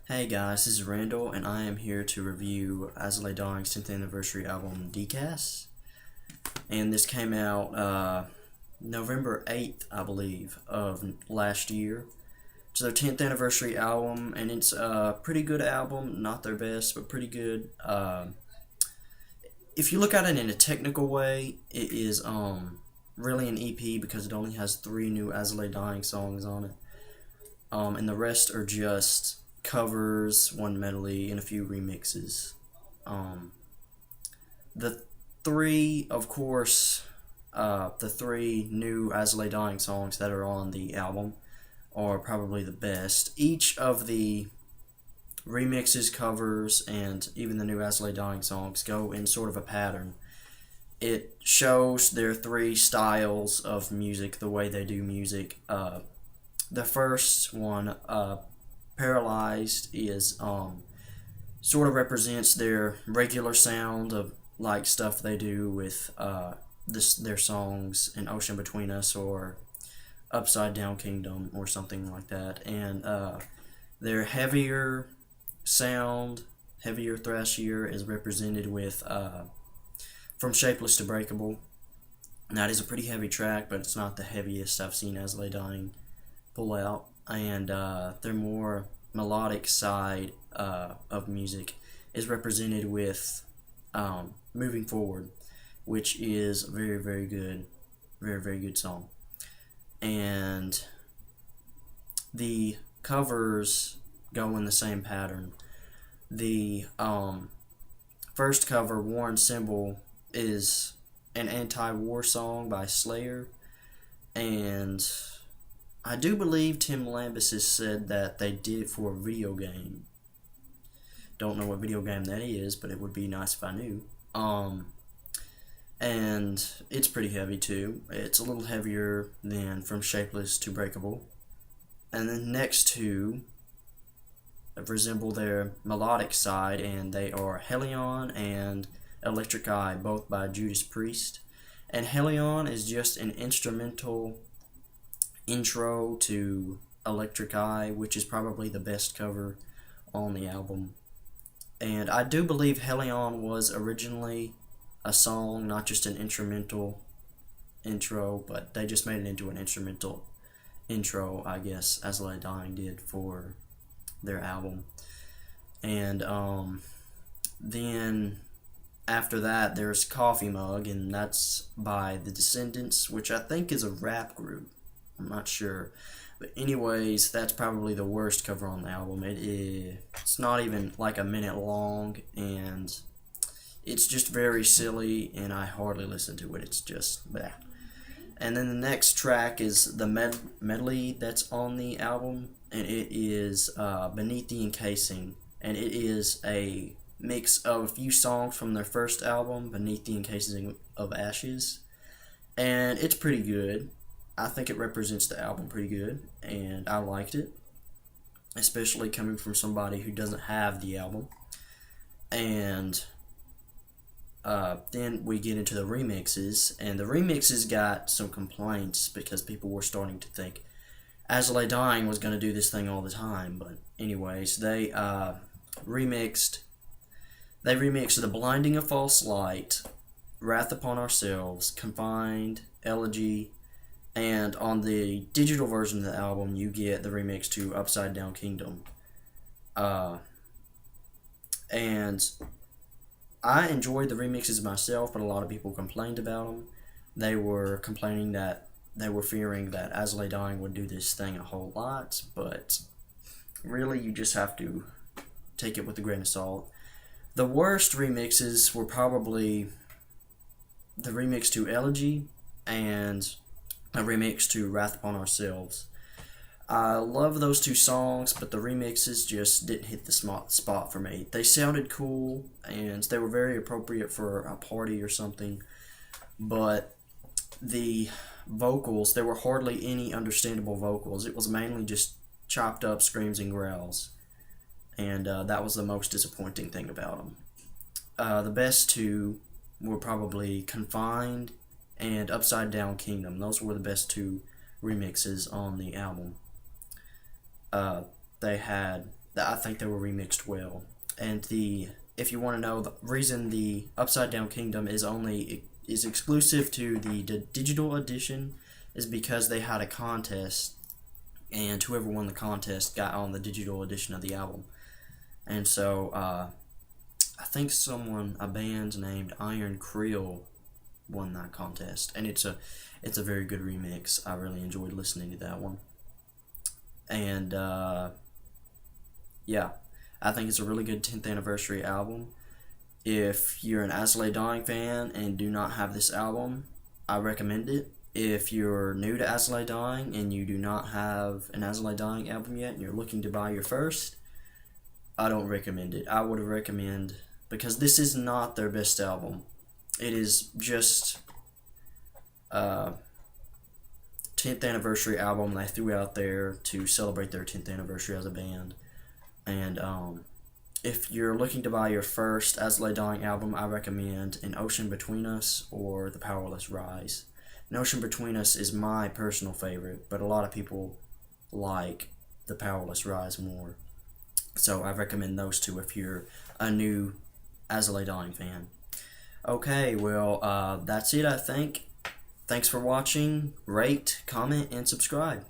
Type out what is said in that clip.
Hey guys, this is Randall, and I am here to review I Lay Dying's 10th anniversary album, Decas. And this came out November 8th, I believe, of last year. It's their 10th anniversary album, and it's a pretty good album. Not their best, but pretty good. If you look at it in a technical way, it is really an EP because it only has 3 new I Lay Dying songs on it. And the rest are just covers, one medley, and a few remixes. The three, of course, the 3 new I Lay Dying songs that are on the album are probably the best. Each of the remixes, covers, and even the new I Lay Dying songs go in sort of a pattern. It shows their 3 styles of music, the way they do music. The first one, Paralyzed, is sort of represents their regular sound of like stuff they do with their songs, An Ocean Between Us or Upside Down Kingdom or something like that. And their heavier sound, heavier thrashier, is represented with From Shapeless to Breakable. And that is a pretty heavy track, but it's not the heaviest I've seen I Lay Dying pull out. And their more melodic side of music is represented with Moving Forward, which is a very, very good, very, very good song. And the covers go in the same pattern. The first cover, Warren Symbol, is an anti-war song by Slayer, and I do believe Tim Lambus has said that they did it for a video game. Don't know what video game that is, but it would be nice if I knew. And it's pretty heavy too. It's a little heavier than From Shapeless to Breakable. And then next two resemble their melodic side, and they are Helion and Electric Eye, both by Judas Priest. And Helion is just an instrumental intro to Electric Eye, which is probably the best cover on the album. And I do believe Helion was originally a song, not just an instrumental intro, but they just made it into an instrumental intro, I guess, as I Lay Dying did for their album. And then after that, there's Coffee Mug, and that's by The Descendants, which I think is a rap group. I'm not sure. But anyways, that's probably the worst cover on the album. It's not even like a minute long, and it's just very silly, and I hardly listen to it. It's just bleh. And then the next track is the medley that's on the album, and it is Beneath the Encasing. And it is a mix of a few songs from their first album, Beneath the Encasing of Ashes. And it's pretty good. I think it represents the album pretty good, and I liked it, especially coming from somebody who doesn't have the album. And then we get into the remixes, and the remixes got some complaints because people were starting to think I Lay Dying was going to do this thing all the time. But anyways, they remixed The Blinding of False Light, Wrath Upon Ourselves, Confined, Elegy, and on the digital version of the album, you get the remix to Upside Down Kingdom. And I enjoyed the remixes myself, but a lot of people complained about them. They were complaining that they were fearing that I Lay Dying would do this thing a whole lot, but really you just have to take it with a grain of salt. The worst remixes were probably the remix to Elegy and a remix to Wrath Upon Ourselves. I love those 2 songs, but the remixes just didn't hit the spot for me. They sounded cool, and they were very appropriate for a party or something, but the vocals, there were hardly any understandable vocals. It was mainly just chopped up screams and growls, and that was the most disappointing thing about them. The best 2 were probably Confined and Upside Down Kingdom. Those were the best 2 remixes on the album. They had I think they were remixed well. And if you want to know the reason the Upside Down Kingdom is exclusive to the digital edition is because they had a contest, and whoever won the contest got on the digital edition of the album. And so I think a band named Iron Creel won that contest, and it's a very good remix. I really enjoyed listening to that one. And yeah, I think it's a really good 10th anniversary album. If you're an I Lay Dying fan and do not have this album, I recommend it. If you're new to I Lay Dying and you do not have an I Lay Dying album yet and you're looking to buy your first, I don't recommend it. I would recommend, because this is not their best album. It is just a 10th anniversary album they threw out there to celebrate their 10th anniversary as a band. And if you're looking to buy your first I Lay Dying album, I recommend An Ocean Between Us or The Powerless Rise. An Ocean Between Us is my personal favorite, but a lot of people like The Powerless Rise more. So I recommend those two if you're a new I Lay Dying fan. Okay, well, that's it, I think. Thanks for watching. Rate, comment, and subscribe.